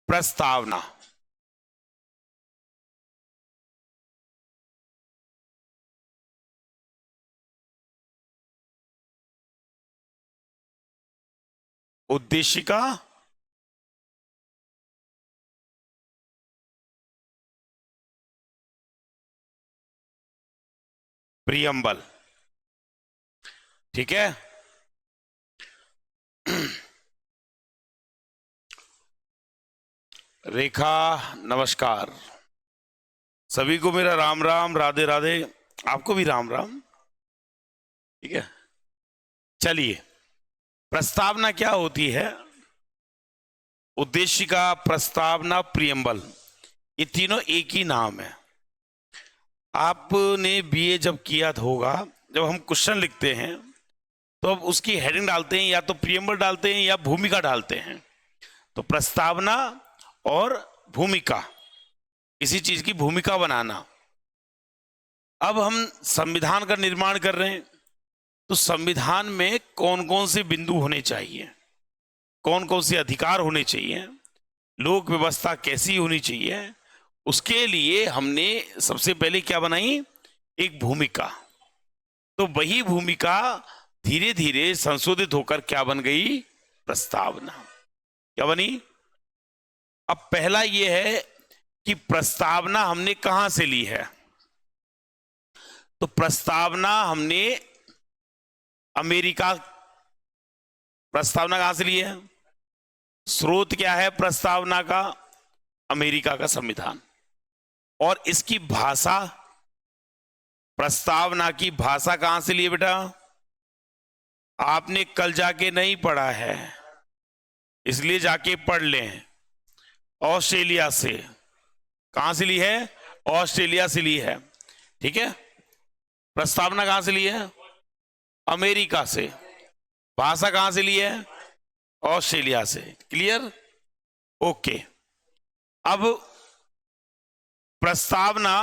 प्रस्तावना। उद्देशिका, प्रियम्बल। ठीक है। रेखा, नमस्कार। सभी को मेरा राम राम, राधे राधे। आपको भी राम राम। ठीक है, चलिए। प्रस्तावना क्या होती है? उद्देशिका, प्रस्तावना, प्रियम्बल, ये तीनों एक ही नाम है। आपने बीए जब किया होगा, जब हम क्वेश्चन लिखते हैं तो अब उसकी हेडिंग डालते हैं, या तो प्रियम्बल डालते हैं या भूमिका डालते हैं। तो प्रस्तावना और भूमिका, किसी चीज की भूमिका बनाना। अब हम संविधान का निर्माण कर रहे हैं, तो संविधान में कौन कौन से बिंदु होने चाहिए, कौन कौन से अधिकार होने चाहिए, लोक व्यवस्था कैसी होनी चाहिए, उसके लिए हमने सबसे पहले क्या बनाई? एक भूमिका। तो वही भूमिका धीरे धीरे संशोधित होकर क्या बन गई? प्रस्तावना। क्या बनी? अब पहला यह है कि प्रस्तावना हमने कहां से ली है। तो प्रस्तावना हमने अमेरिका, प्रस्तावना कहां से ली है? स्रोत क्या है प्रस्तावना का? अमेरिका का संविधान। और इसकी भाषा, प्रस्तावना की भाषा कहां से ली है बेटा? आपने कल जाके नहीं पढ़ा है, इसलिए जाके पढ़ लें। ऑस्ट्रेलिया से। कहां से ली है? ऑस्ट्रेलिया से ली है। ठीक है। प्रस्तावना कहां से ली है? अमेरिका से। भाषा कहां से ली है? ऑस्ट्रेलिया से। क्लियर? ओके। अब प्रस्तावना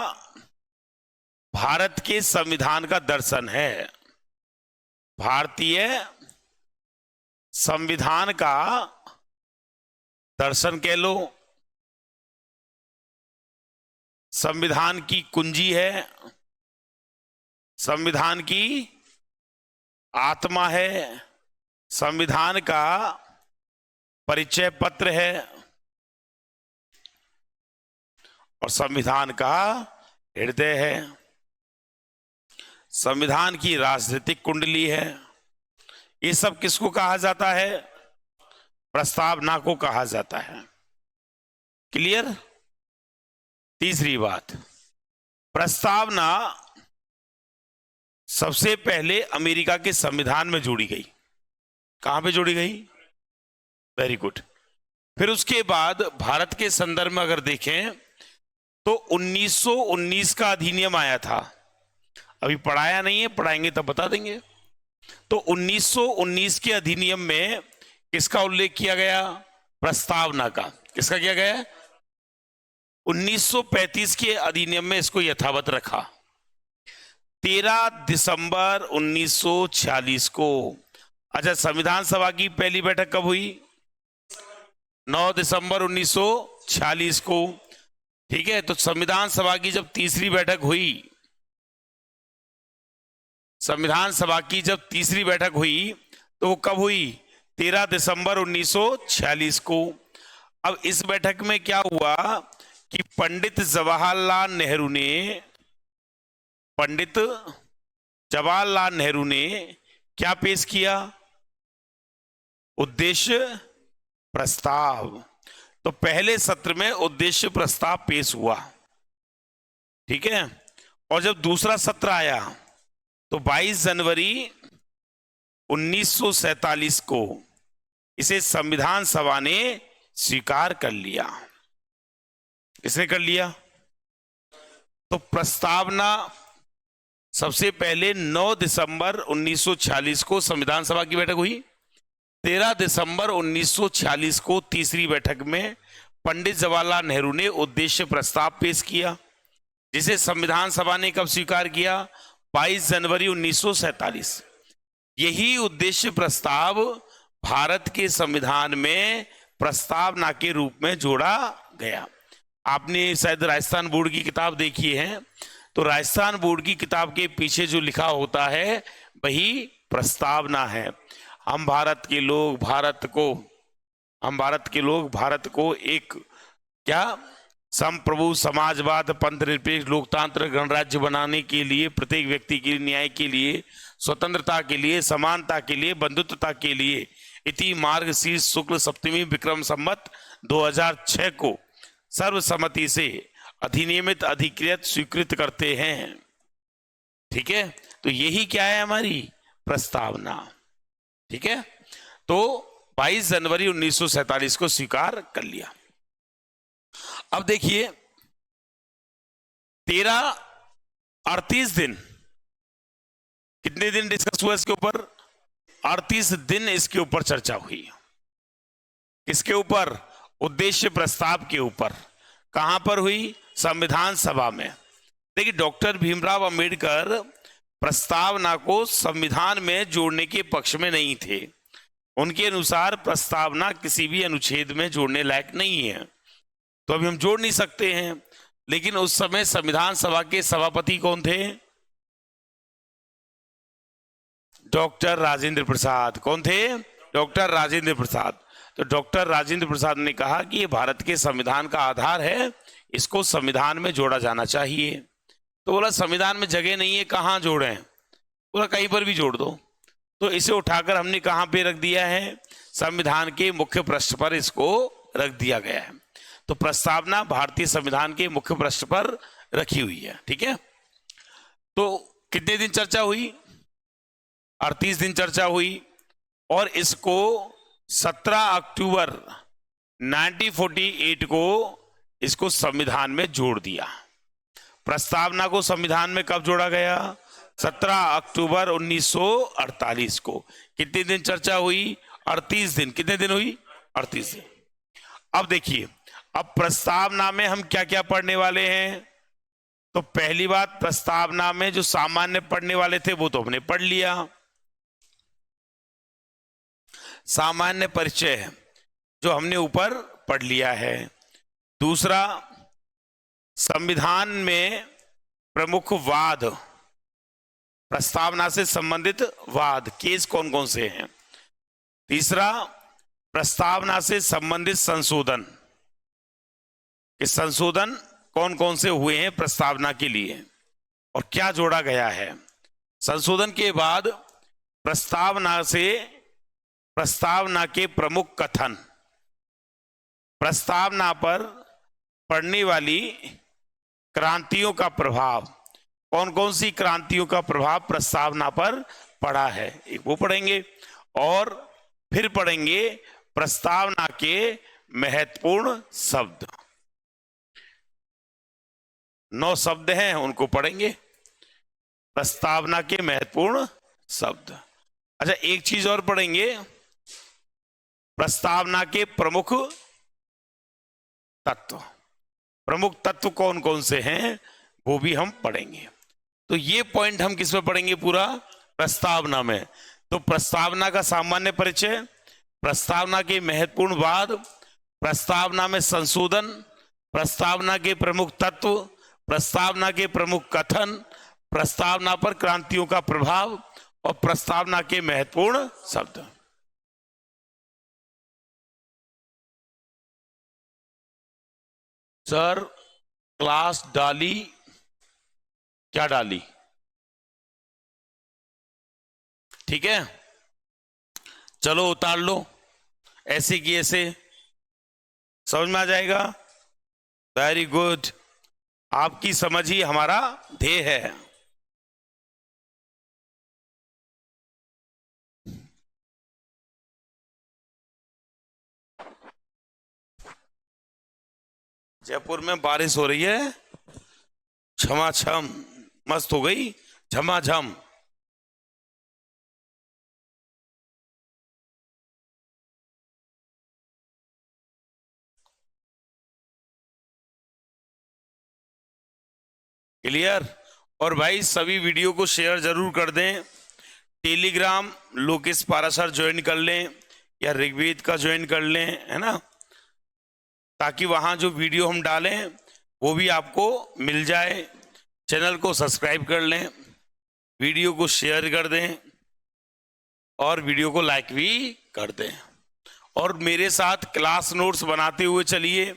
भारत के संविधान का दर्शन है। भारतीय संविधान का दर्शन कह लो, संविधान की कुंजी है, संविधान की आत्मा है, संविधान का परिचय पत्र है और संविधान का हृदय है। संविधान की राजनीतिक कुंडली है। ये सब किसको कहा जाता है? प्रस्तावना को कहा जाता है। क्लियर? तीसरी बात, प्रस्तावना सबसे पहले अमेरिका के संविधान में जोड़ी गई। कहां पे जोड़ी गई? Very good. फिर उसके बाद भारत के संदर्भ में अगर देखें तो 1919 का अधिनियम आया था। अभी पढ़ाया नहीं है, पढ़ाएंगे तब बता देंगे। तो 1919 के अधिनियम में किसका उल्लेख किया गया? प्रस्तावना का। किसका किया गया? 1935 के अधिनियम में इसको यथावत रखा। 13 दिसंबर 1946 को। अच्छा, संविधान सभा की पहली बैठक कब हुई? 9 दिसंबर 1946 को। ठीक है। तो संविधान सभा की जब तीसरी बैठक हुई, संविधान सभा की जब तीसरी बैठक हुई तो वो कब हुई? 13 दिसंबर 1946 को। अब इस बैठक में क्या हुआ कि पंडित जवाहरलाल नेहरू ने क्या पेश किया? उद्देश्य प्रस्ताव। तो पहले सत्र में उद्देश्य प्रस्ताव पेश हुआ। ठीक है। और जब दूसरा सत्र आया तो 22 जनवरी 1947 को इसे संविधान सभा ने स्वीकार कर लिया। किसने कर लिया? तो प्रस्तावना सबसे पहले 9 दिसंबर 1946 को संविधान सभा की बैठक हुई। 13 दिसंबर 1946 को तीसरी बैठक में पंडित जवाहरलाल नेहरू ने उद्देश्य प्रस्ताव पेश किया, जिसे संविधान सभा ने कब स्वीकार किया? 22 जनवरी 1947। यही उद्देश्य प्रस्ताव भारत के संविधान में प्रस्तावना के रूप में जोड़ा गया। आपने शायद राजस्थान बोर्ड की किताब देखी है, तो राजस्थान बोर्ड की किताब के पीछे जो लिखा होता है वही प्रस्तावना है। हम भारत के लोग भारत को एक क्या संप्रभु, समाजवाद, पंथनिरपेक्ष, लोकतांत्रिक गणराज्य बनाने के लिए, प्रत्येक व्यक्ति के लिए न्याय के लिए, स्वतंत्रता के लिए, समानता के लिए, बंधुत्वता के लिए इति मार्गशीर्ष शुक्ल सप्तमी विक्रम संवत 2006 को सर्वसम्मति से अधिनियमित, अधिकृत, स्वीकृत करते हैं। ठीक है, तो यही क्या है हमारी प्रस्तावना। ठीक है, तो 22 जनवरी 1947 को स्वीकार कर लिया। अब देखिए 38 दिन, कितने दिन डिस्कस हुआ इसके ऊपर? 38 दिन इसके ऊपर चर्चा हुई। किसके ऊपर? उद्देश्य प्रस्ताव के ऊपर। कहां पर हुई? संविधान सभा में। देखिए डॉक्टर भीमराव अंबेडकर प्रस्तावना को संविधान में जोड़ने के पक्ष में नहीं थे। उनके अनुसार प्रस्तावना किसी भी अनुच्छेद में जोड़ने लायक नहीं है, तो अभी हम जोड़ नहीं सकते हैं। लेकिन उस समय संविधान सभा के सभापति कौन थे? डॉक्टर राजेंद्र प्रसाद। कौन थे? डॉक्टर राजेंद्र प्रसाद। तो डॉक्टर राजेंद्र प्रसाद ने कहा कि ये भारत के संविधान का आधार है, इसको संविधान में जोड़ा जाना चाहिए। तो बोला संविधान में जगह नहीं है, कहां जोड़ें? बोला कहीं पर भी जोड़ दो। तो इसे उठाकर हमने कहां पे रख दिया है? संविधान के मुख्य पृष्ठ पर इसको रख दिया गया है। तो प्रस्तावना भारतीय संविधान के मुख्य पृष्ठ पर रखी हुई है। ठीक है, तो कितने दिन चर्चा हुई? 38 दिन चर्चा हुई, और इसको 17 अक्टूबर 1948 को इसको संविधान में जोड़ दिया। प्रस्तावना को संविधान में कब जोड़ा गया? 17 अक्टूबर 1948 को। कितने दिन चर्चा हुई? 38 दिन। कितने दिन हुई? 38 दिन। अब देखिए, अब प्रस्तावना में हम क्या क्या पढ़ने वाले हैं? तो पहली बात, प्रस्तावना में जो सामान्य पढ़ने वाले थे वो तो हमने पढ़ लिया, सामान्य परिचय जो हमने ऊपर पढ़ लिया है। दूसरा, संविधान में प्रमुख वाद, प्रस्तावना से संबंधित वाद, केस कौन कौन से हैं। तीसरा, प्रस्तावना से संबंधित संशोधन, कि संशोधन कौन कौन से हुए हैं प्रस्तावना के लिए और क्या जोड़ा गया है। संशोधन के बाद प्रस्तावना के प्रमुख कथन, प्रस्तावना पर पड़ने वाली क्रांतियों का प्रभाव, कौन कौन सी क्रांतियों का प्रभाव प्रस्तावना पर पड़ा है, एक वो पढ़ेंगे। और फिर पढ़ेंगे प्रस्तावना के महत्वपूर्ण शब्द, 9 शब्द हैं उनको पढ़ेंगे, प्रस्तावना के महत्वपूर्ण शब्द। अच्छा, एक चीज और पढ़ेंगे, प्रस्तावना के प्रमुख तत्व, प्रमुख तत्व कौन कौन से हैं वो भी हम पढ़ेंगे। तो ये पॉइंट हम किस में पढ़ेंगे? पूरा प्रस्तावना में। तो प्रस्तावना का सामान्य परिचय, प्रस्तावना के महत्वपूर्ण वाद, प्रस्तावना में संशोधन, प्रस्तावना के प्रमुख तत्व, प्रस्तावना के प्रमुख कथन, प्रस्तावना पर क्रांतियों का प्रभाव और प्रस्तावना के महत्वपूर्ण शब्द। सर क्लास डाली, क्या डाली? ठीक है, चलो उतार लो, ऐसे की ऐसे समझ में आ जाएगा। वेरी गुड, आपकी समझ ही हमारा ध्येय है। जयपुर में बारिश हो रही है, झमाझम, मस्त हो गई, झमाझम। क्लियर? और भाई सभी वीडियो को शेयर जरूर कर दें। टेलीग्राम लोकेश पाराशर ज्वाइन कर लें, या ऋग्वेद का ज्वाइन कर लें, है ना, ताकि वहां जो वीडियो हम डालें वो भी आपको मिल जाए। चैनल को सब्सक्राइब कर लें, वीडियो को शेयर कर दें और वीडियो को लाइक भी कर दें। और मेरे साथ क्लास नोट्स बनाते हुए चलिए।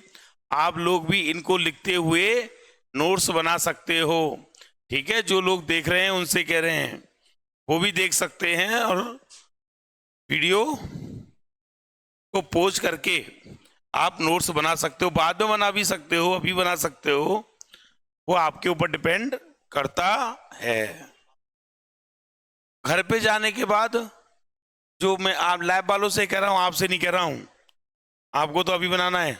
आप लोग भी इनको लिखते हुए नोट्स बना सकते हो। ठीक है, जो लोग देख रहे हैं उनसे कह रहे हैं वो भी देख सकते हैं और वीडियो को पॉज करके आप नोट्स बना सकते हो। बाद में बना भी सकते हो, अभी बना सकते हो, वो आपके ऊपर डिपेंड करता है। घर पे जाने के बाद जो मैं आप लैब वालों से कह रहा हूं, आपसे नहीं कह रहा हूं, आपको तो अभी बनाना है।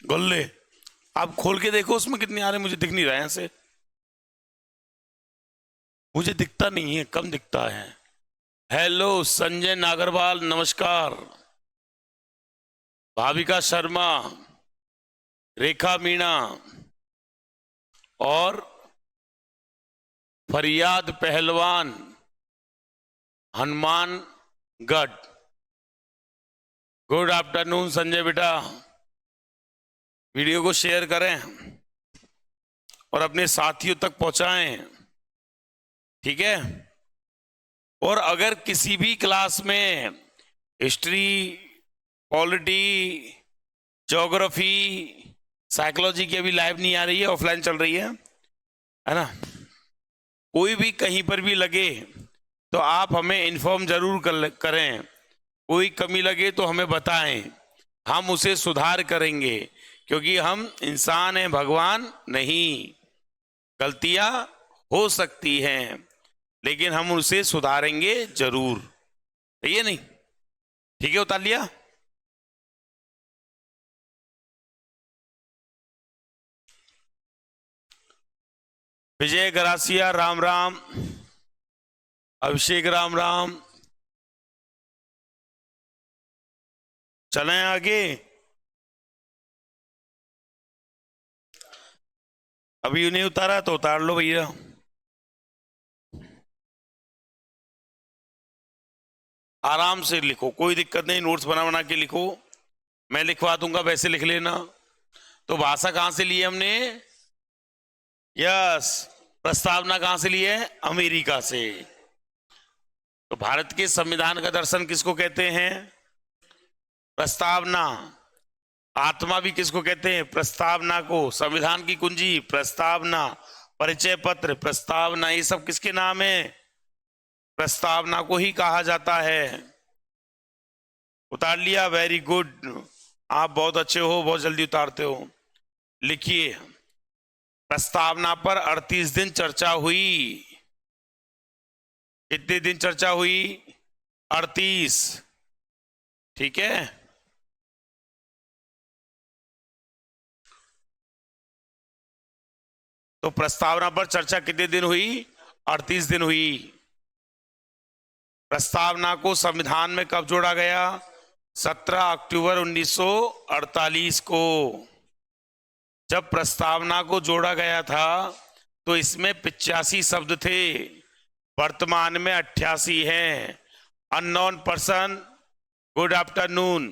गोल्ले आप खोल के देखो उसमें कितने आ रहे हैं, मुझे दिख नहीं रहा है ऐसे, मुझे दिखता नहीं है, कम दिखता है। हेलो संजय नागरवाल, नमस्कार। भाविका शर्मा, रेखा मीणा और फरियाद पहलवान, हनुमान गढ़। गुड आफ्टरनून संजय बेटा। वीडियो को शेयर करें और अपने साथियों तक पहुंचाएं। ठीक है, और अगर किसी भी क्लास में हिस्ट्री, पॉलिटी, ज्योग्राफी, साइकोलॉजी की अभी लाइव नहीं आ रही है, ऑफलाइन चल रही है ना, कोई भी कहीं पर भी लगे तो आप हमें इन्फॉर्म जरूर करें। कोई कमी लगे तो हमें बताएं, हम उसे सुधार करेंगे, क्योंकि हम इंसान हैं, भगवान नहीं। गलतियां हो सकती हैं लेकिन हम उसे सुधारेंगे जरूर। ये नहीं ठीक है, उतार लिया। विजय गरासिया राम राम, अभिषेक राम राम। चलें आगे। अभी नहीं उतारा तो उतार लो भैया। आराम से लिखो, कोई दिक्कत नहीं, नोट्स बना बना के लिखो, मैं लिखवा दूंगा, वैसे लिख लेना। तो भाषा कहां से ली है हमने? यस। प्रस्तावना कहां से ली है? अमेरिका से। तो भारत के संविधान का दर्शन किसको कहते हैं? प्रस्तावना। आत्मा भी किसको कहते हैं? प्रस्तावना को। संविधान की कुंजी प्रस्तावना, परिचय पत्र प्रस्तावना, ये सब किसके नाम है? प्रस्तावना को ही कहा जाता है। उतार लिया, वेरी गुड, आप बहुत अच्छे हो, बहुत जल्दी उतारते हो। लिखिए, प्रस्तावना पर 38 दिन चर्चा हुई। कितने दिन चर्चा हुई? 38। ठीक है, तो प्रस्तावना पर चर्चा कितने दिन हुई? 38 दिन हुई। प्रस्तावना को संविधान में कब जोड़ा गया? 17 अक्टूबर 1948 को। जब प्रस्तावना को जोड़ा गया था तो इसमें 85 शब्द थे, वर्तमान में 88 हैं। Unknown person, good afternoon.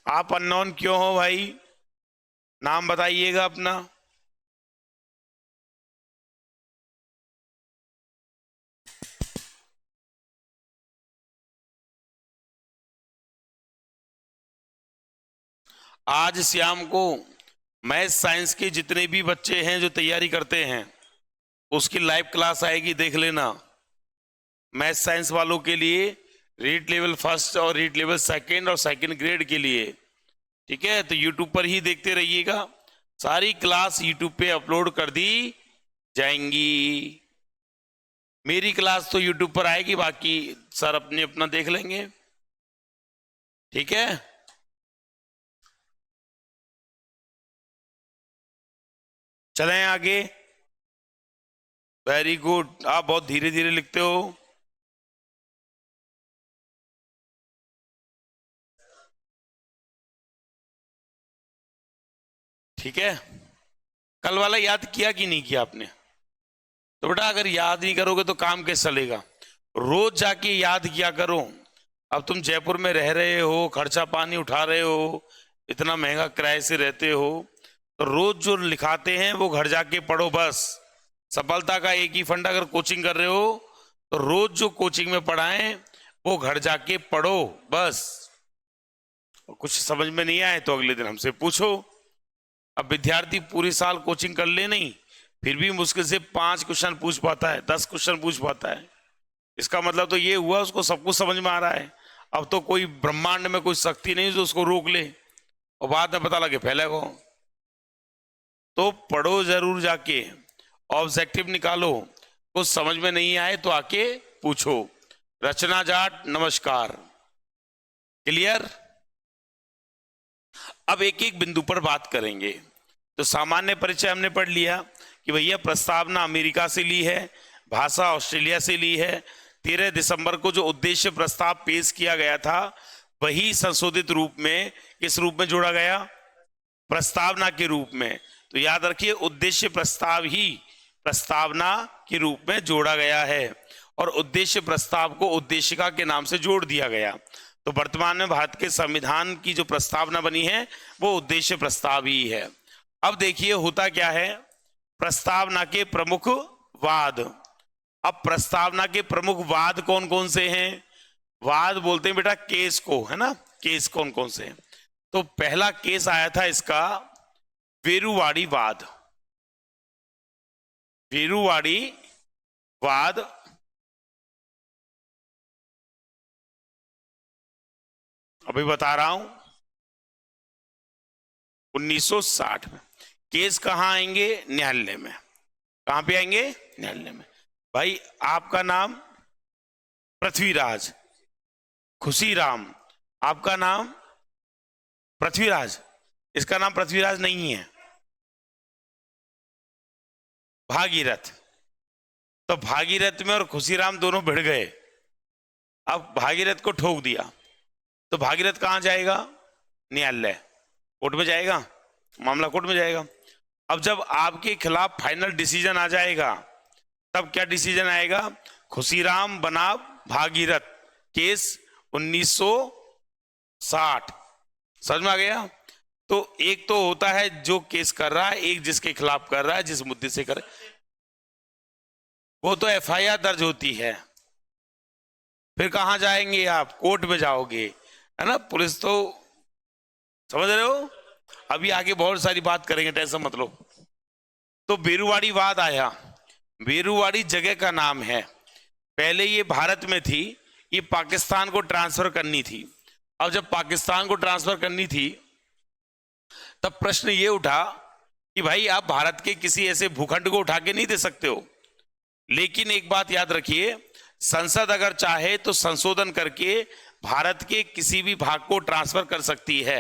आप अननोन क्यों हो भाई? नाम बताइएगा अपना। आज शाम को मैथ साइंस के जितने भी बच्चे हैं जो तैयारी करते हैं उसकी लाइव क्लास आएगी, देख लेना। मैथ साइंस वालों के लिए रीड लेवल फर्स्ट और रीड लेवल सेकंड और सेकंड ग्रेड के लिए। ठीक है, तो यूट्यूब पर ही देखते रहिएगा, सारी क्लास यूट्यूब पे अपलोड कर दी जाएंगी। मेरी क्लास तो यूट्यूब पर आएगी, बाकी सर अपने अपना देख लेंगे। ठीक है, चलें आगे। वेरी गुड, आप बहुत धीरे धीरे लिखते हो। ठीक है, कल वाला याद किया कि नहीं किया आपने? तो बेटा अगर याद नहीं करोगे तो काम कैसे चलेगा? रोज जाके याद किया करो। अब तुम जयपुर में रह रहे हो, खर्चा पानी उठा रहे हो, इतना महंगा किराए से रहते हो, तो रोज जो लिखाते हैं वो घर जाके पढ़ो बस। सफलता का एक ही फंडा, अगर कोचिंग कर रहे हो तो रोज जो कोचिंग में पढ़ाएं वो घर जाके पढ़ो बस। कुछ समझ में नहीं आए तो अगले दिन हमसे पूछो। अब विद्यार्थी पूरी साल कोचिंग कर ले नहीं, फिर भी मुश्किल से 5 क्वेश्चन पूछ पाता है, 10 क्वेश्चन पूछ पाता है। इसका मतलब तो ये हुआ उसको सब कुछ समझ में आ रहा है। अब तो कोई ब्रह्मांड में कोई शक्ति नहीं जो उसको रोक ले और बाद में पता लगे फैले को। तो पढ़ो जरूर जाके, ऑब्जेक्टिव निकालो। कुछ समझ में नहीं आए तो आके पूछो। रचना जाट नमस्कार। क्लियर? अब एक एक बिंदु पर बात करेंगे। तो सामान्य परिचय हमने पढ़ लिया कि भैया प्रस्तावना अमेरिका से ली है, भाषा ऑस्ट्रेलिया से ली है। 13 दिसंबर को जो उद्देश्य प्रस्ताव पेश किया गया था वही संशोधित रूप में किस रूप में जोड़ा गया? प्रस्तावना के रूप में। तो याद रखिए उद्देश्य प्रस्ताव ही प्रस्तावना के रूप में जोड़ा गया है और उद्देश्य प्रस्ताव को उद्देशिका के नाम से जोड़ दिया गया। तो वर्तमान में भारत के संविधान की जो प्रस्तावना बनी है वो उद्देश्य प्रस्ताव ही है। अब देखिए होता क्या है, प्रस्तावना के प्रमुख वाद। अब प्रस्तावना के प्रमुख वाद कौन कौन से हैं? वाद बोलते हैं बेटा केस को, है ना? केस कौन कौन से हैं? तो पहला केस आया था इसका वेरुवाड़ी वाद। वेरुवाड़ी वाद अभी बता रहा हूं 1960 में। केस कहां आएंगे? न्यायालय में। कहां पे आएंगे? न्यायालय में। भाई आपका नाम पृथ्वीराज, खुशीराम, आपका नाम पृथ्वीराज, इसका नाम पृथ्वीराज नहीं है, भागीरथ। तो भागीरथ में और खुशीराम दोनों भिड़ गए। अब भागीरथ को ठोक दिया तो भागीरथ कहां जाएगा? न्यायालय, कोर्ट में जाएगा, मामला कोर्ट में जाएगा। अब जब आपके खिलाफ फाइनल डिसीजन आ जाएगा तब क्या डिसीजन आएगा? खुशीराम बनाम भागीरथ, केस 1960। समझ में आ गया? तो एक तो होता है जो केस कर रहा है, एक जिसके खिलाफ कर रहा है, जिस मुद्दे से करे, वो तो एफआईआर दर्ज होती है। फिर कहां जाएंगे आप? कोर्ट में जाओगे, है ना? पुलिस तो समझ रहे हो। अभी आगे बहुत सारी बात करेंगे, टेंशन मत लो। तो बेरुवाड़ी वाद आया। बेरुवाड़ी जगह का नाम है, पहले ये भारत में थी, ये पाकिस्तान को ट्रांसफर करनी थी। अब जब पाकिस्तान को ट्रांसफर करनी थी तब प्रश्न ये उठा कि भाई आप भारत के किसी ऐसे भूखंड को उठा के नहीं दे सकते हो। लेकिन एक बात याद रखिए, संसद अगर चाहे तो संशोधन करके भारत के किसी भी भाग को ट्रांसफर कर सकती है।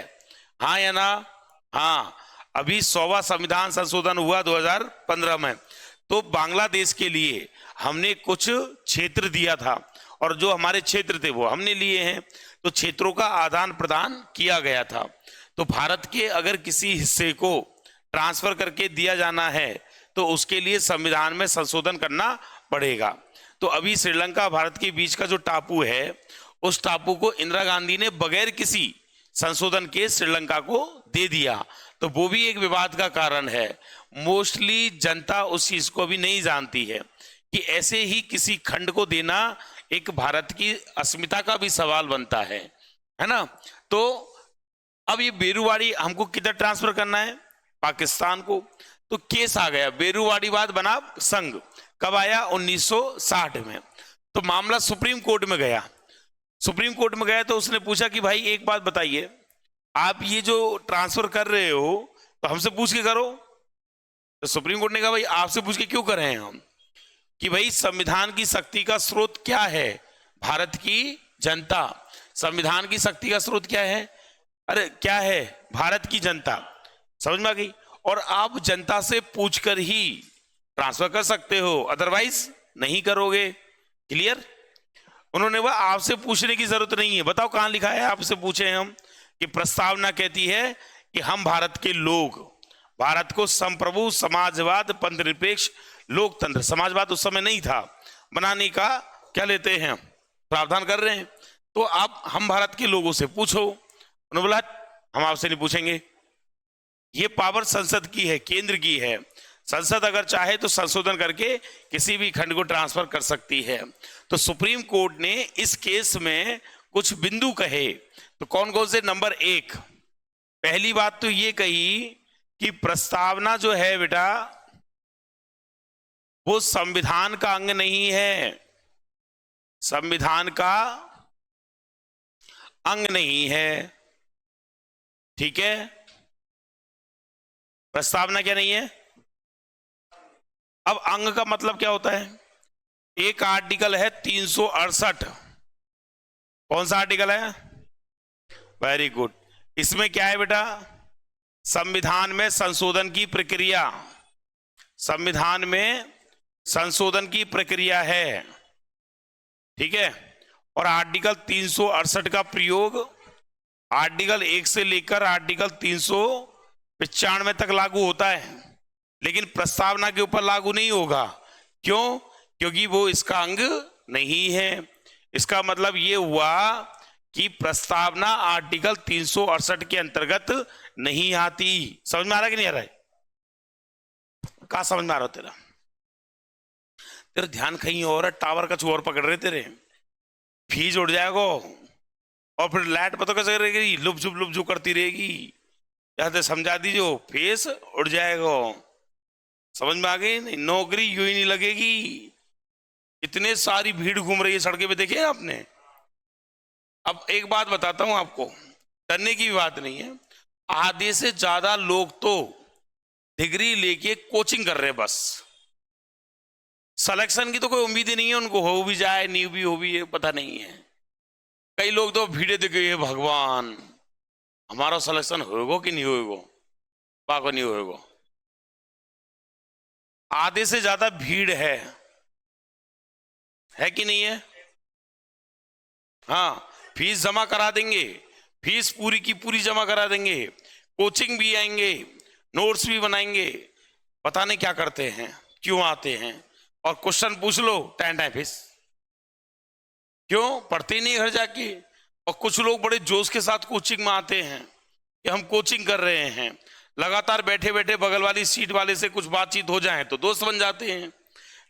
हाँ या ना? हाँ। अभी 100वां संविधान संशोधन हुआ 2015 में, तो बांग्लादेश के लिए हमने कुछ क्षेत्र दिया था और जो हमारे क्षेत्र थे वो हमने लिए हैं, तो क्षेत्रों का आदान प्रदान किया गया था। तो भारत के अगर किसी हिस्से को ट्रांसफर करके दिया जाना है तो उसके लिए संविधान में संशोधन करना पड़ेगा। तो अभी श्रीलंका भारत के बीच का जो टापू है, उस टापू को इंदिरा गांधी ने बगैर किसी संशोधन के श्रीलंका को दे दिया। तो वो भी एक विवाद का कारण है। मोस्टली जनता उस चीज को भी नहीं जानती है कि ऐसे ही किसी खंड को देना एक भारत की अस्मिता का भी सवाल बनता है ना? तो अब ये बेरुवाड़ी हमको किधर ट्रांसफर करना है? पाकिस्तान को। तो केस आ गया, बेरुवाड़ी वाद बना संघ। कब आया? 1960 में। तो मामला सुप्रीम कोर्ट में गया। सुप्रीम कोर्ट में गया तो उसने पूछा कि भाई एक बात बताइए, आप ये जो ट्रांसफर कर रहे हो तो हमसे पूछ के करो। तो सुप्रीम कोर्ट ने कहा भाई आपसे पूछ के क्यों कर रहे हैं हम, कि भाई संविधान की शक्ति का स्रोत क्या है? भारत की जनता। संविधान की शक्ति का स्रोत क्या है? अरे क्या है? भारत की जनता। समझ में आ गई? और आप जनता से पूछकर ही ट्रांसफर कर सकते हो, अदरवाइज नहीं करोगे। क्लियर? उन्होंने वह आपसे पूछने की जरूरत नहीं है। बताओ कहां लिखा है आपसे पूछे हम? कि प्रस्तावना कहती है कि हम भारत के लोग भारत को संप्रभु, समाजवाद, पंथनिरपेक्ष, लोकतंत्र समाजवाद उस समय नहीं था, बनाने का क्या लेते हैं, प्रावधान कर रहे हैं। तो आप हम भारत के लोगों से पूछो। उन्होंने बोला हम आपसे नहीं पूछेंगे, ये पावर संसद की है, केंद्र की है। संसद अगर चाहे तो संशोधन करके किसी भी खंड को ट्रांसफर कर सकती है। तो सुप्रीम कोर्ट ने इस केस में कुछ बिंदु कहे। तो कौन कौन से? नंबर 1, पहली बात तो ये कही कि प्रस्तावना जो है बेटा वो संविधान का अंग नहीं है, संविधान का अंग नहीं है। ठीक है, प्रस्तावना क्या नहीं है। अब अंग का मतलब क्या होता है? एक आर्टिकल है 368, कौन सा आर्टिकल है? Very good. इसमें क्या है बेटा? संविधान में संशोधन की प्रक्रिया, संविधान में संशोधन की प्रक्रिया है। ठीक है, और आर्टिकल 368 का प्रयोग आर्टिकल 1 से लेकर आर्टिकल 395 तक लागू होता है, लेकिन प्रस्तावना के ऊपर लागू नहीं होगा। क्यों? क्योंकि वो इसका अंग नहीं है। इसका मतलब ये हुआ कि प्रस्तावना आर्टिकल 368 के अंतर्गत नहीं आती। समझ में आ रहा है कि नहीं आ रहा है? कहा समझ में आ रहा हो? तेरा तेरा ध्यान कहीं और है, टावर का छू और पकड़ रहे तेरे, फीज उड़ जाएगा और फिर लाइट पता कैसे करेगी, लुप झुप करती रहेगी। याद समझा दीजिए, फेस उड़ जाएगा। समझ में आ गई? नहीं, नौकरी यूं ही नहीं लगेगी। इतने सारी भीड़ घूम रही है सड़के पे, देखे आपने? अब एक बात बताता हूं आपको, डरने की भी बात नहीं है। आधे से ज्यादा लोग तो डिग्री लेके कोचिंग कर रहे हैं, बस सिलेक्शन की तो कोई उम्मीद ही नहीं है उनको, हो भी जाए नहीं भी हो भी, पता नहीं है। कई लोग तो भीड़े दिख गए, भगवान हमारा सिलेक्शन होगा कि नहीं होगा, बाको नहीं होगा। आधे से ज्यादा भीड़ है कि नहीं है? हाँ, फीस जमा करा देंगे, फीस पूरी की पूरी जमा करा देंगे, कोचिंग भी आएंगे, नोट्स भी बनाएंगे, पता नहीं क्या करते हैं, क्यों आते हैं। और क्वेश्चन पूछ लो टाइम फीस, क्यों पढ़ते ही नहीं घर जाके। और कुछ लोग बड़े जोश के साथ कोचिंग में आते हैं कि हम कोचिंग कर रहे हैं, लगातार बैठे बैठे बगल वाली सीट वाले से कुछ बातचीत हो जाए तो दोस्त बन जाते हैं।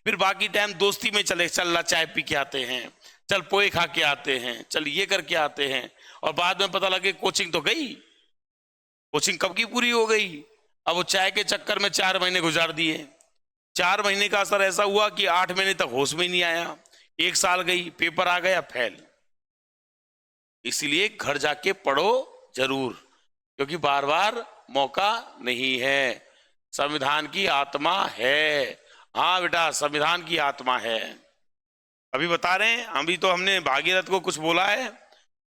फिर बाकी टाइम दोस्ती में चल चाय पी के आते हैं, चल पोए खा के आते हैं, चल ये करके आते हैं, और बाद में पता लगे कोचिंग तो गई, कोचिंग कब की पूरी हो गई। अब वो चाय के चक्कर में 4 महीने गुजार दिए। 4 महीने का असर ऐसा हुआ कि 8 महीने तक होश में नहीं आया, 1 साल गई, पेपर आ गया, फेल। इसलिए घर जाके पढ़ो जरूर, क्योंकि बार बार मौका नहीं है। संविधान की आत्मा है। हाँ बेटा, संविधान की आत्मा है। अभी बता रहे हैं, अभी तो हमने भागीरथ को कुछ बोला है,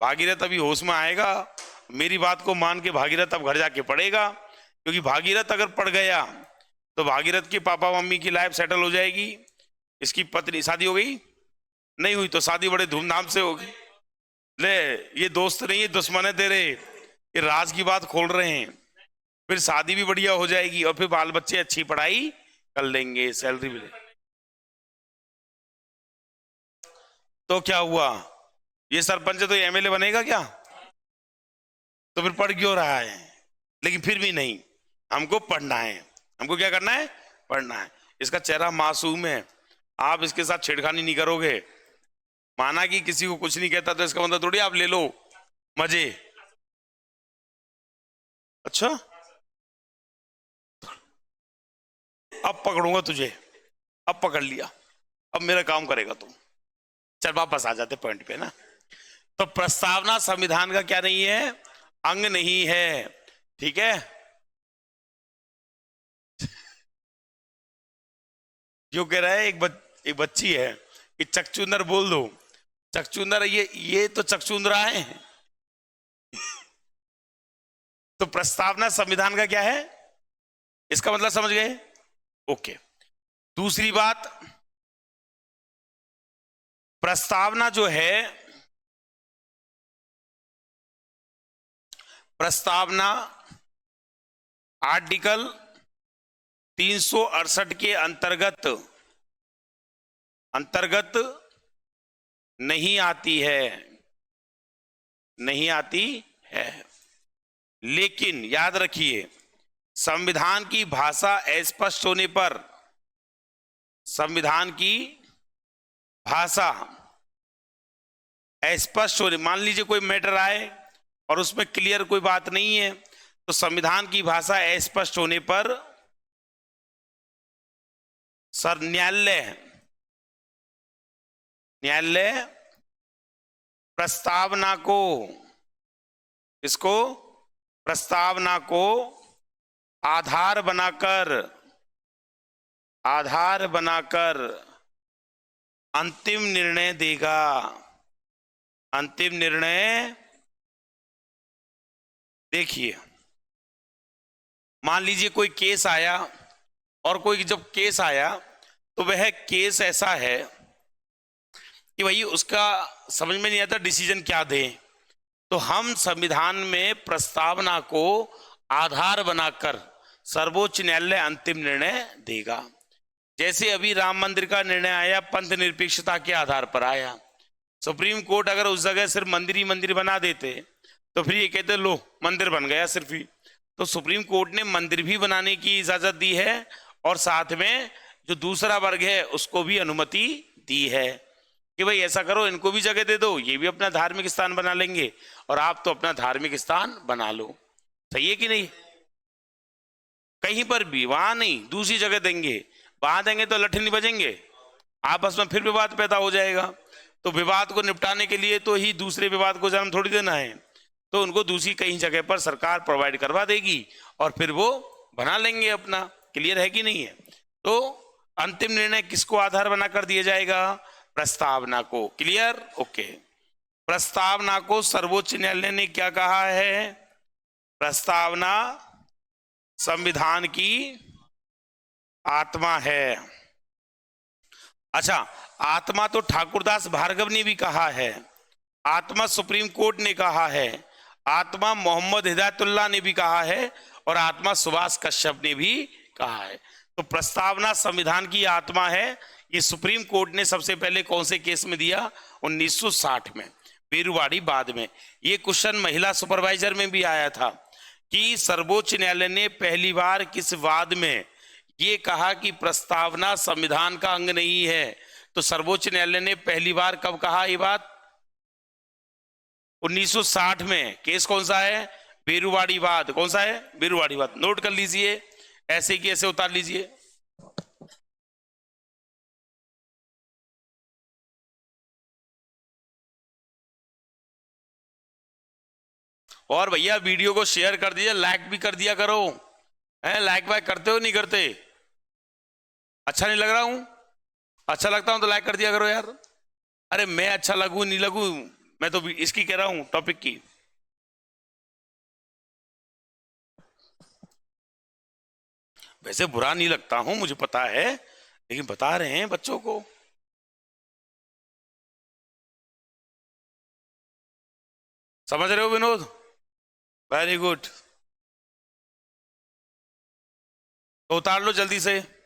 भागीरथ अभी होश में आएगा। मेरी बात को मान के भागीरथ अब घर जाके पढ़ेगा, क्योंकि भागीरथ अगर पढ़ गया तो भागीरथ के पापा मम्मी की लाइफ सेटल हो जाएगी। इसकी पत्नी शादी हो गई, नहीं हुई तो शादी बड़े धूमधाम से होगी। ले, ये दोस्त नहीं है, दुश्मन है तेरे, ये राज की बात खोल रहे हैं। फिर शादी भी बढ़िया हो जाएगी और फिर बाल बच्चे अच्छी पढ़ाई कर लेंगे, सैलरी भी ले। तो क्या हुआ, ये सरपंच है तो एमएलए बनेगा क्या? तो फिर पढ़ क्यों रहा है? लेकिन फिर भी नहीं, हमको पढ़ना है। हमको क्या करना है? पढ़ना है। इसका चेहरा मासूम है, आप इसके साथ छेड़खानी नहीं करोगे। माना कि किसी को कुछ नहीं कहता तो इसका मतलब थोड़ी आप ले लो मजे। अच्छा, अब पकड़ूंगा तुझे, अब पकड़ लिया, अब मेरा काम करेगा तू। चल वापस आ जाते पॉइंट पे ना। तो प्रस्तावना संविधान का क्या नहीं है? अंग नहीं है। ठीक है, जो कह रहा है एक बच्ची है कि चकचुंदर बोल दो। चकचुंदर ये तो चकचुंदरा है। तो प्रस्तावना संविधान का क्या है, इसका मतलब समझ गए? ओके। दूसरी बात, प्रस्तावना जो है, प्रस्तावना आर्टिकल 368 के अंतर्गत नहीं आती है, नहीं आती है। लेकिन याद रखिए, संविधान की भाषा अस्पष्ट होने पर, संविधान की भाषा अस्पष्ट होने, मान लीजिए कोई मैटर आए और उसमें क्लियर कोई बात नहीं है, तो संविधान की भाषा अस्पष्ट होने पर सर न्यायालय प्रस्तावना को, इसको प्रस्तावना को आधार बनाकर अंतिम निर्णय देगा। अंतिम निर्णय, देखिए मान लीजिए कोई केस आया, और कोई जब केस आया तो वह केस ऐसा है कि भाई उसका समझ में नहीं आता डिसीजन क्या दे, तो हम संविधान में प्रस्तावना को आधार बनाकर सर्वोच्च न्यायालय अंतिम निर्णय देगा। जैसे अभी राम मंदिर का निर्णय आया, पंथ निरपेक्षता के आधार पर आया। सुप्रीम कोर्ट अगर उस जगह सिर्फ मंदिर ही मंदिर बना देते तो फिर ये कहते लो मंदिर बन गया सिर्फ ही। तो सुप्रीम कोर्ट ने मंदिर भी बनाने की इजाजत दी है और साथ में जो दूसरा वर्ग है उसको भी अनुमति दी है कि भाई ऐसा करो, इनको भी जगह दे दो, ये भी अपना धार्मिक स्थान बना लेंगे और आप तो अपना धार्मिक स्थान बना लो। सही है कि नहीं? कहीं पर भी, वहां नहीं, दूसरी जगह देंगे। वहां देंगे तो लट्ठे नहीं बजेंगे, आपस में फिर विवाद पैदा हो जाएगा। तो विवाद को निपटाने के लिए तो ही दूसरे विवाद को जन्म थोड़ी देना है, तो उनको दूसरी कहीं जगह पर सरकार प्रोवाइड करवा देगी और फिर वो बना लेंगे अपना। क्लियर है कि नहीं है? तो अंतिम निर्णय किसको आधार बनाकर दिया जाएगा? प्रस्तावना को। क्लियर? ओके। प्रस्तावना को सर्वोच्च न्यायालय ने क्या कहा है? प्रस्तावना संविधान की आत्मा है। अच्छा, आत्मा तो ठाकुरदास भार्गव ने भी कहा है, आत्मा सुप्रीम कोर्ट ने कहा है, आत्मा मोहम्मद हिदायतुल्लाह ने भी कहा है और आत्मा सुभाष कश्यप ने भी कहा है। तो प्रस्तावना संविधान की आत्मा है। ये सुप्रीम कोर्ट ने सबसे पहले कौन से केस में दिया? 1960 में, बेरुवाड़ी बाद में। ये क्वेश्चन महिला सुपरवाइजर में भी आया था कि सर्वोच्च न्यायालय ने पहली बार किस वाद में ये कहा कि प्रस्तावना संविधान का अंग नहीं है। तो सर्वोच्च न्यायालय ने पहली बार कब कहा ये बात? 1960 में। केस कौन सा है? बेरुवाड़ी वाद। कौन सा है? बेरुवाड़ी वाद। नोट कर लीजिए, ऐसे की ऐसे उतार लीजिए। और भैया वीडियो को शेयर कर दीजिए, लाइक भी कर दिया करो। है, लाइक वाइक करते हो नहीं करते? अच्छा नहीं लग रहा हूं? अच्छा लगता हूं तो लाइक कर दिया करो यार। अरे मैं अच्छा लगूं नहीं लगूं, मैं तो इसकी कह रहा हूं, टॉपिक की। वैसे बुरा नहीं लगता हूं, मुझे पता है, लेकिन बता रहे हैं बच्चों को। समझ रहे हो विनोद? Very good. तो उतार लो जल्दी से।